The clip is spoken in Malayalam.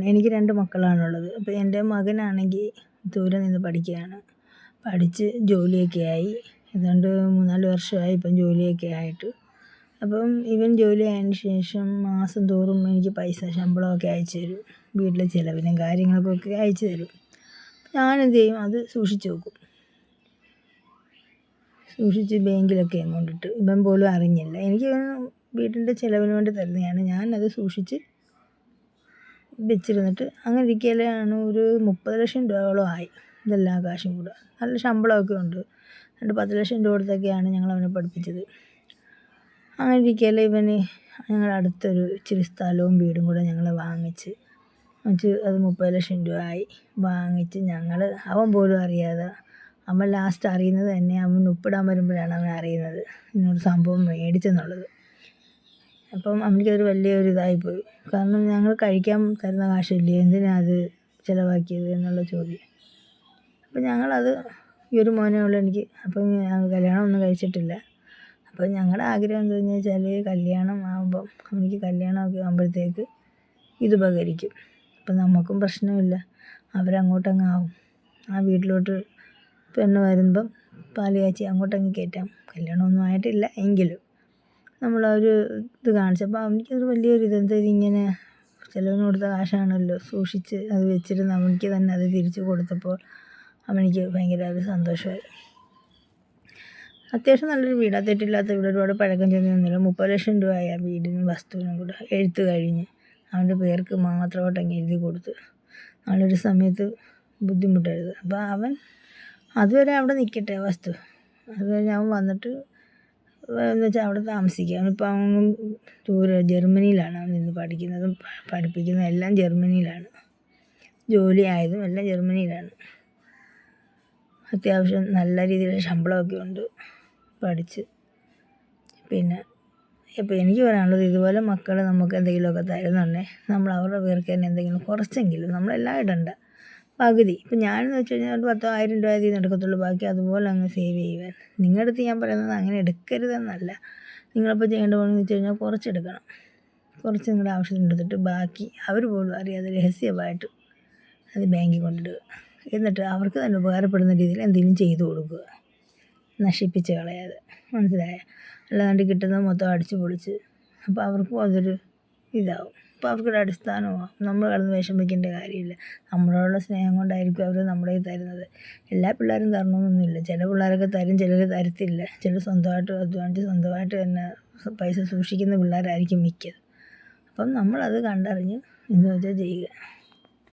എനിക്ക് 2 മക്കളാണുള്ളത്. അപ്പോൾ എൻ്റെ മകനാണെങ്കിൽ ദൂരെ നിന്ന് പഠിക്കുകയാണ്. പഠിച്ച് ജോലിയൊക്കെ ആയി. ഏതാണ്ട് 3, 4 വർഷമായി ഇപ്പം ജോലിയൊക്കെ ആയിട്ട്. അപ്പം ഇവൻ ജോലി ആയതിന് ശേഷം മാസം തോറും എനിക്ക് പൈസ ശമ്പളമൊക്കെ അയച്ചു തരും. വീട്ടിലെ ചിലവിനും കാര്യങ്ങൾക്കൊക്കെ അയച്ചു തരും. ഞാനെന്ത് ചെയ്യും, അത് സൂക്ഷിച്ച് വെക്കും. സൂക്ഷിച്ച് ബാങ്കിലൊക്കെ എമൗണ്ട് ഇട്ട് ഇവൻ പോലും അറിഞ്ഞില്ല. എനിക്ക് വീട്ടിൻ്റെ ചിലവിന് വേണ്ടി തരുന്നതാണ്. ഞാനത് സൂക്ഷിച്ച് വെച്ചിരുന്നിട്ട് അങ്ങനെ ഇരിക്കലാണ് ഒരു 30 ലക്ഷം രൂപയോളം ആയി. ഇതെല്ലാം കാശും കൂടെ. നല്ല ശമ്പളമൊക്കെ ഉണ്ട്. 10 ലക്ഷം രൂപ കൊടുത്തൊക്കെയാണ് ഞങ്ങളവനെ പഠിപ്പിച്ചത്. അങ്ങനെ ഇരിക്കൽ ഇവന് ഞങ്ങളുടെ അടുത്തൊരു ഇച്ചിരി സ്ഥലവും വീടും കൂടെ ഞങ്ങൾ വാങ്ങിച്ച് അത് 30 ലക്ഷം രൂപ ആയി. വാങ്ങിച്ച് അവൻ പോലും അറിയാതെ, അവൻ ലാസ്റ്റ് അറിയുന്നത് തന്നെ അവൻ ഒപ്പിടാൻ വരുമ്പോഴാണ് അവൻ അറിയുന്നത് ഇങ്ങനൊരു സംഭവം മേടിച്ചെന്നുള്ളത്. അപ്പം അവനിക്കതൊരു വലിയൊരു ഇതായിപ്പോയി. കാരണം ഞങ്ങൾ കഴിക്കാൻ തരുന്ന കാശല്ലേ, എന്തിനാണ് അത് ചിലവാക്കിയത് എന്നുള്ള ചോദ്യം. അപ്പം ഞങ്ങളത് ഈ ഒരു മോനേ ഉള്ളൂ എനിക്ക്. അപ്പം കല്യാണമൊന്നും കഴിച്ചിട്ടില്ല. അപ്പം ഞങ്ങളുടെ ആഗ്രഹം എന്താണെന്ന് വെച്ചാൽ അവനിക്ക് കല്യാണമൊക്കെ ആകുമ്പോഴത്തേക്ക് ഇതുപകരിക്കും. അപ്പം നമുക്കും പ്രശ്നമില്ല, അവരങ്ങോട്ടങ്ങ് ആവും. ആ വീട്ടിലോട്ട് പെണ്ണ് വരുമ്പം പാല് കാച്ചി അങ്ങോട്ടങ്ങ് കയറ്റാം. കല്യാണമൊന്നും ആയിട്ടില്ല എങ്കിലും നമ്മളൊരു ഇത് കാണിച്ചപ്പോൾ അവനിക്കത് വലിയൊരു ഇങ്ങനെ ചിലവിന് കൊടുത്ത കാശാണല്ലോ, സൂക്ഷിച്ച് അത് വെച്ചിരുന്ന് അവനിക്ക് തന്നെ അത് തിരിച്ചു കൊടുത്തപ്പോൾ അവനിക്ക് ഭയങ്കര ഒരു സന്തോഷമായി. അത്യാവശ്യം നല്ലൊരു വീടാണ്, തെറ്റില്ലാത്ത വീട്, ഒരുപാട് പഴക്കം ചെന്നൊന്നുമില്ല. 30 ലക്ഷം രൂപയായി ആ വീടിനും വസ്തുവിനും കൂടെ. എഴുത്ത് കഴിഞ്ഞ് അവൻ്റെ പേർക്ക് മാത്രമായിട്ടങ്ങ് എഴുതി കൊടുത്ത്. നല്ലൊരു സമയത്ത് ബുദ്ധിമുട്ടരുത്. അപ്പോൾ അവൻ അതുവരെ അവിടെ നിൽക്കട്ടെ വസ്തു. അത് കഴിഞ്ഞ് അവൻ വന്നിട്ട് എന്ന് വെച്ചാൽ അവിടെ താമസിക്കുക. അവനിപ്പോൾ അവൻ ദൂരെ ജർമ്മനിയിലാണ് അവൻ നിന്ന് പഠിക്കുന്നതും പഠിപ്പിക്കുന്നതും എല്ലാം ജർമ്മനിയിലാണ്. ജോലി ആയതും എല്ലാം ജർമ്മനിയിലാണ്. അത്യാവശ്യം നല്ല രീതിയിൽ ശമ്പളമൊക്കെ ഉണ്ട്. പഠിച്ച് പിന്നെ ഇപ്പോൾ എനിക്ക് പറയാനുള്ളത്, ഇതുപോലെ മക്കൾ നമുക്ക് എന്തെങ്കിലുമൊക്കെ തരുന്നുണ്ടെങ്കിൽ നമ്മൾ അവരുടെ പേർക്ക് തന്നെ എന്തെങ്കിലും കുറച്ചെങ്കിലും, നമ്മളെല്ലാം ഇടണ്ട, പകുതി. ഇപ്പം ഞാനെന്ന് വെച്ച് കഴിഞ്ഞാൽ 10,000 രൂപ ഇതിൽ നിന്ന് എടുക്കത്തുള്ളൂ. ബാക്കി അതുപോലെ അങ്ങ് സേവ് ചെയ്യുവാൻ. നിങ്ങളുടെ അടുത്ത് ഞാൻ പറയുന്നത് അങ്ങനെ എടുക്കരുതെന്നല്ല. നിങ്ങളപ്പോൾ ചെയ്യേണ്ട പോകണമെന്ന് വെച്ച് കഴിഞ്ഞാൽ കുറച്ചെടുക്കണം. കുറച്ച് നിങ്ങളുടെ ആവശ്യത്തിന് എടുത്തിട്ട് ബാക്കി അവർ പോലും അറിയാതെ രഹസ്യമായിട്ട് അത് ബാങ്കിൽ കൊണ്ടിടുക. എന്നിട്ട് അവർക്ക് തന്നെ ഉപകാരപ്പെടുന്ന രീതിയിൽ എന്തെങ്കിലും ചെയ്തു കൊടുക്കുക, നശിപ്പിച്ച് കളയാതെ. മനസ്സിലായ? അല്ലാണ്ട് കിട്ടുന്നത് മൊത്തം അടിച്ച് പൊളിച്ച്, അപ്പോൾ അവർക്കും അതൊരു ഇതാവും. അപ്പോൾ അവർക്കൊരു അടിസ്ഥാനമാവും. നമ്മൾ കിടന്ന് വിഷമിക്കേണ്ട കാര്യമില്ല. നമ്മളോടുള്ള സ്നേഹം കൊണ്ടായിരിക്കും അവർ നമ്മുടെ തരുന്നത്. എല്ലാ പിള്ളേരും തരണമെന്നൊന്നുമില്ല. ചില പിള്ളേരൊക്കെ തരും, ചിലർ തരത്തില്ല. ചിലർ സ്വന്തമായിട്ട് അധ്വാനിച്ച് സ്വന്തമായിട്ട് തന്നെ പൈസ സൂക്ഷിക്കുന്ന പിള്ളേരായിരിക്കും മിക്കത്. അപ്പം നമ്മളത് കണ്ടറിഞ്ഞ് എന്ന് വെച്ചാൽ ചെയ്യുക.